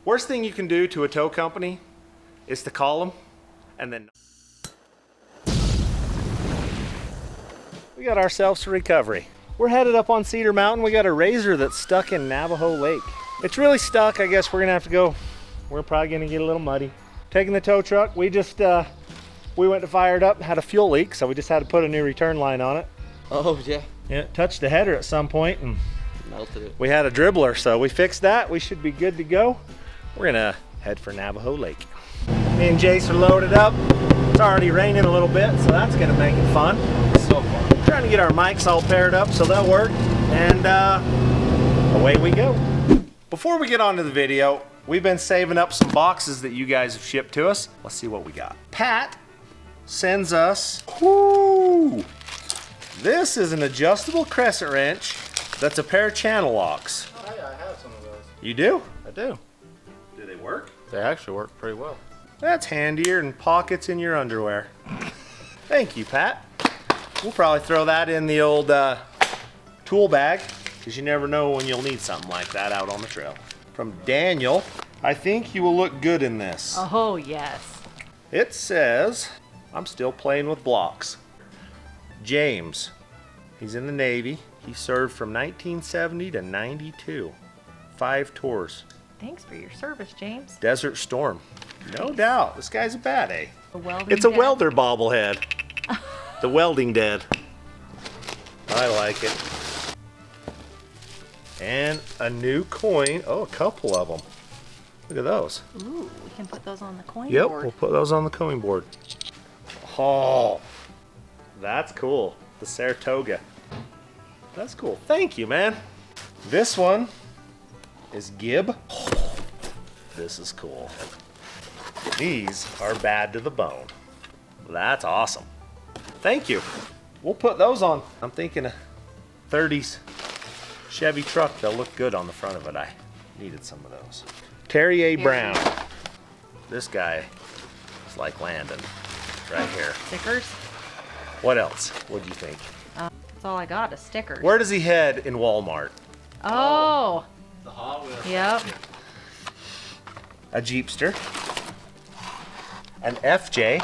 Worst thing you can do to a tow company is to call them and then... We got ourselves a recovery. We're headed up on Cedar Mountain. We got a RZR that's stuck in Navajo Lake. It's really stuck. I guess we're gonna have to go. We're probably gonna get a little muddy. Taking the tow truck, we just, we went to fire it up, had a fuel leak, so we just had to put a new return line on it. Oh, yeah. Yeah, it touched the header at some point and Melted it. we had a dribbler, so we fixed that. We should be good to go. We're gonna head for Navajo Lake. Me and Jace are loaded up. It's already raining a little bit, so that's gonna make it fun. So far. Trying to get our mics all paired up so they'll work, and away we go. Before we get on to the video, we've been saving up some boxes that you guys have shipped to us. Let's see what we got. Pat sends us, whoo, this is an adjustable crescent wrench that's a pair of channel locks. Oh, yeah, I have some of those. You do? I do. Do they work? They actually work pretty well. That's handier than pockets in your underwear. Thank you, Pat. We'll probably throw that in the old tool bag, because you never know when you'll need something like that out on the trail. From Daniel, I think you will look good in this. Oh, yes. It says, I'm still playing with blocks. James, he's in the Navy. He served from 1970 to 92. 5 tours. Thanks for your service, James. Desert Storm. No doubt. This guy's a bad A. It's a dad. welder bobblehead. The welding dead. I like it. And a new coin. Oh, a couple of them. Look at those. Ooh, we can put those on the coin Yep, board. we'll put those on the coin board. Oh, that's cool. The Saratoga. That's cool. Thank you, man. This one is Gib. This is cool. These are bad to the bone. That's awesome. Thank you. We'll put those on. I'm thinking a 30s Chevy truck. They'll look good on the front of it. I needed some of those. Terry A. Brown. This guy is like Landon right here. Stickers? What else? What do you think? That's all I got is stickers. Where does he head in Walmart? Oh. The Hot Wheels. Yep. A Jeepster. An FJ.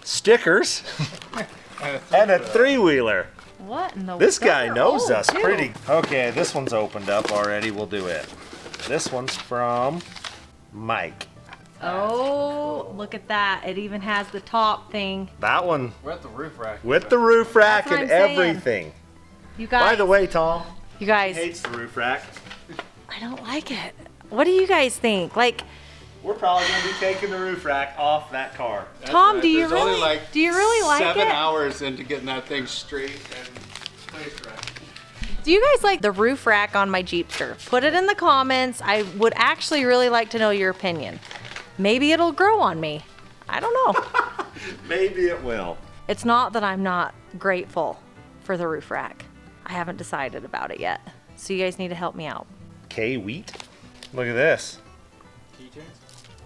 Stickers. And a 3-wheeler. What in the This guy world? knows Oh, us dude. pretty. Okay, this one's opened up already. We'll do it. This one's from Mike. Oh, look at that. It even has the top thing. That one We're at the roof rack. with the roof rack That's what and I'm saying. everything. You guys. By the way, Tom, you guys. hates the roof rack. I don't like it. What do you guys think? Like, We're probably going to be taking the roof rack off that car. Tom, do you There's only really? like Do you really like 7 it? hours into getting that thing straight and placed right. Do you guys like the roof rack on my Jeepster? Put it in the comments. I would actually really like to know your opinion. Maybe it'll grow on me. I don't know. Maybe it will. It's not that I'm not grateful for the roof rack. I haven't decided about it yet. So you guys need to help me out. K Wheat. Look at this. Keychains?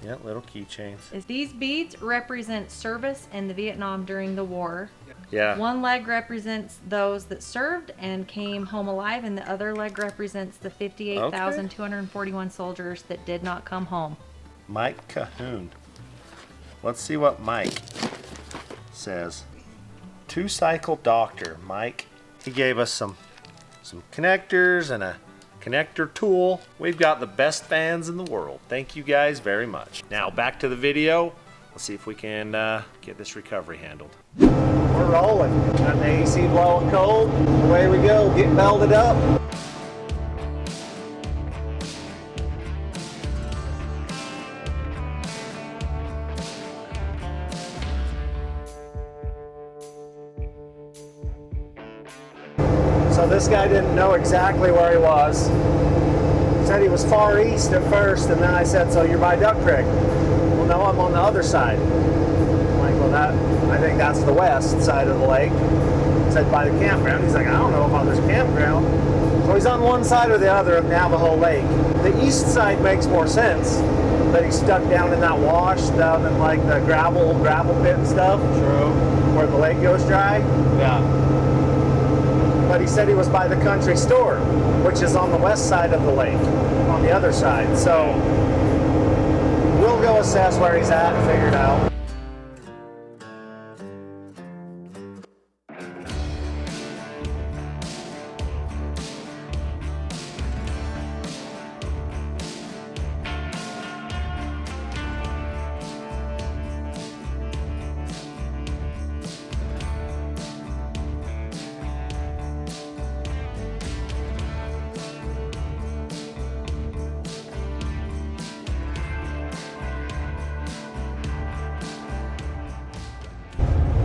Yeah, little keychains. These beads represent service in the Vietnam during the war. Yeah. One leg represents those that served and came home alive, and the other leg represents the 58,241 soldiers that did not come home. Mike Cahoon. Let's see what Mike says. 2-cycle doctor, Mike. He gave us some connectors and a connector tool. We've got the best fans in the world. Thank you guys very much. Now back to the video. Let's see if we can get this recovery handled. We're rolling. Got the AC blowing cold. Away we go. Get belted up. So this guy didn't know exactly where he was. He said he was far east at first, and then I said, so you're by Duck Creek? Well, no, I'm on the other side. I'm like, well, I think that's the west side of the lake. I said, by the campground. He's like, I don't know about this campground. So he's on one side or the other of Navajo Lake. The east side makes more sense, but he's stuck down in that wash, down in like the gravel pit and stuff. True. Where the lake goes dry. Yeah. but he said he was by the country store, which is on the west side of the lake, on the other side. So we'll go assess where he's at and figure it out.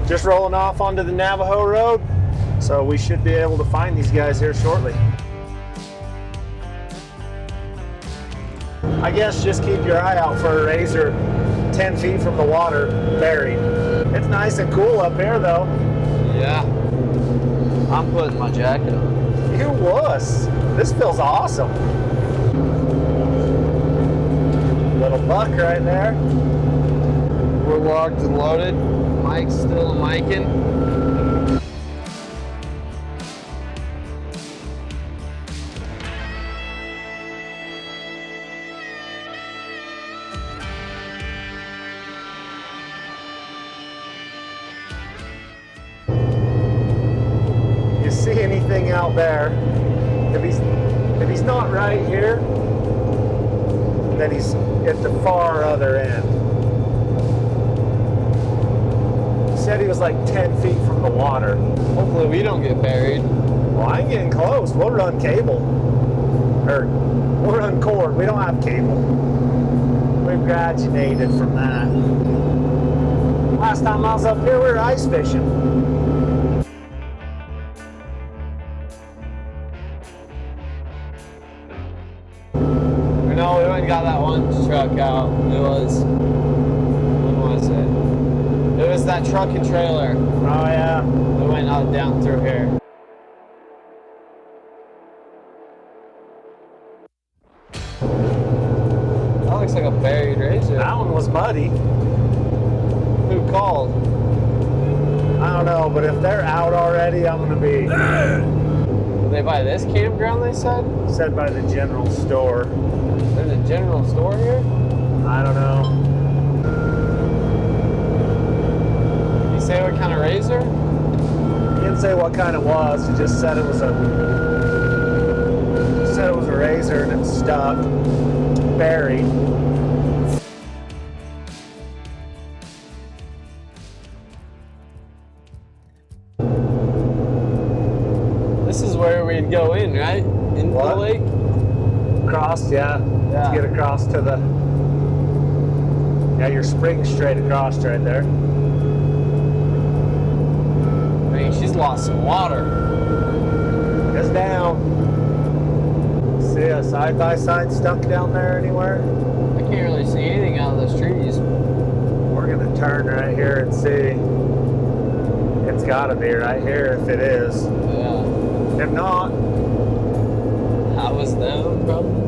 Just rolling off onto the Navajo Road, so we should be able to find these guys here shortly. I guess just keep your eye out for a razor 10 feet from the water, buried. It's nice and cool up here though. Yeah. I'm putting my jacket on. You wuss. This feels awesome. Little buck right there. We're locked and loaded. Mike's still micing. You see anything out there? If he's not right here, then he's at the far other end. Said he was like 10 feet from the water. Hopefully we don't get buried. Well, I'm getting close. We'll run cable. Or we'll run cord. We don't have cable. We've graduated from that. Last time I was up here, we were ice fishing. No, we went and got that one truck out. It was, when was it? It was that truck and trailer. Oh yeah. We went out down through here. That looks like a buried razor. That one was muddy. Who called? I don't know, but if they're out already, I'm gonna be Were they by this campground, they said? said by the general store. There's a general store here? I don't know. You say what kind of razor? He didn't say what kind it was. He just said it was a razor and it's stuck, buried. This is where we'd go in, right? Into What? the lake? Across, yeah. Yeah. To get across to the. Yeah, your spring straight across right there. I mean, she's lost some water. It's down. See a side by side stuck down there anywhere? I can't really see anything out of those trees. We're gonna turn right here and see. It's gotta be right here if it is. Yeah. If not, That was them, probably.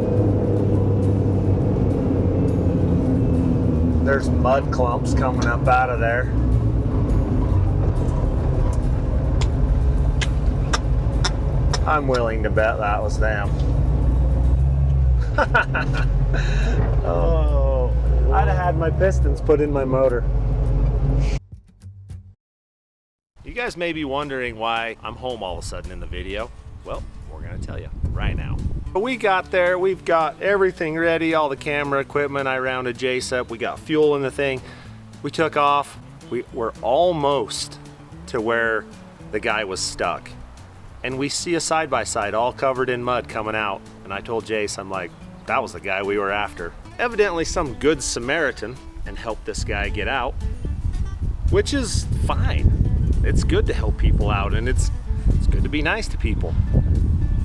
there's mud clumps coming up out of there. I'm willing to bet that was them. Oh, I'd have had my pistons put in my motor. You guys may be wondering why I'm home all of a sudden in the video. Well, we're gonna tell you right now. We got there, we've got everything ready, all the camera equipment. I rounded Jace up, we got fuel in the thing. We took off, we're almost to where the guy was stuck. And we see a side-by-side all covered in mud coming out. And I told Jace, I'm like, that was the guy we were after. Evidently some good Samaritan and helped this guy get out, which is fine. It's good to help people out and it's good to be nice to people.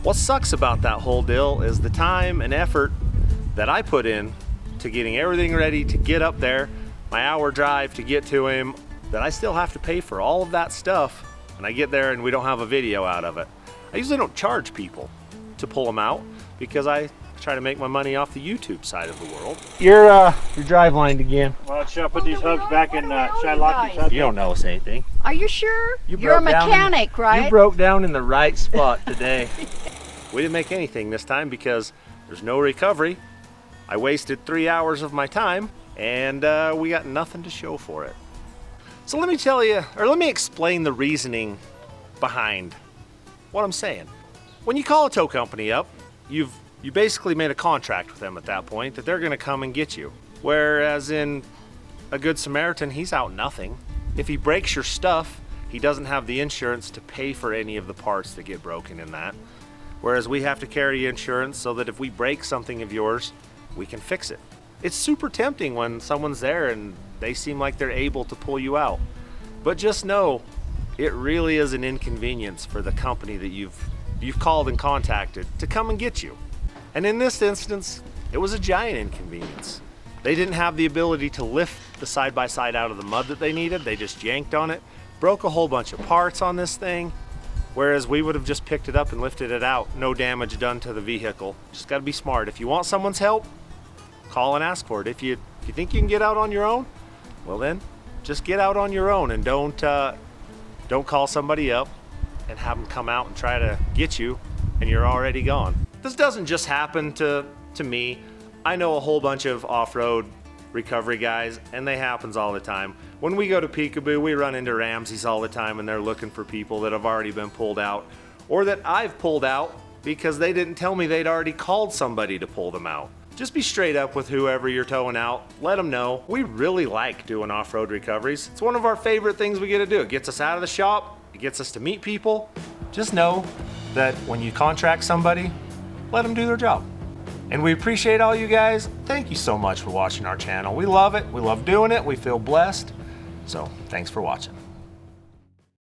What sucks about that whole deal is the time and effort that I put in to getting everything ready to get up there, my hour drive to get to him, that I still have to pay for all of that stuff. And I get there and we don't have a video out of it. I usually don't charge people to pull them out because I try to make my money off the YouTube side of the world. You're drive lined again. Well, should I put these hubs back in? Should I lock these hubs? You don't know us anything. Are you sure? You You're a broke down mechanic, right? You broke down in the right spot today. We didn't make anything this time because there's no recovery. I wasted 3 hours of my time and we got nothing to show for it. So let me tell you, or let me explain the reasoning behind what I'm saying. When you call a tow company up, you basically made a contract with them at that point that they're gonna come and get you. Whereas in a Good Samaritan, he's out nothing. If he breaks your stuff, he doesn't have the insurance to pay for any of the parts that get broken in that. Whereas we have to carry insurance so that if we break something of yours, we can fix it. It's super tempting when someone's there and they seem like they're able to pull you out. But just know, it really is an inconvenience for the company that you've called and contacted to come and get you. And in this instance, it was a giant inconvenience. They didn't have the ability to lift the side-by-side out of the mud that they needed. They just yanked on it, broke a whole bunch of parts on this thing, whereas we would have just picked it up and lifted it out. No damage done to the vehicle. Just gotta be smart. If you want someone's help, call and ask for it. If you think you can get out on your own, well then, just get out on your own and don't call somebody up and have them come out and try to get you and you're already gone. This doesn't just happen to me. I know a whole bunch of off-road recovery guys, and they happens all the time. When we go to Peekaboo, we run into Ramsey's all the time, and they're looking for people that have already been pulled out, or that I've pulled out because they didn't tell me they'd already called somebody to pull them out. Just be straight up with whoever you're towing out. Let them know. We really like doing off-road recoveries. It's one of our favorite things we get to do. It gets us out of the shop. It gets us to meet people. Just know that when you contract somebody, let them do their job. And we appreciate all you guys. Thank you so much for watching our channel. We love it. We love doing it. We feel blessed. So thanks for watching.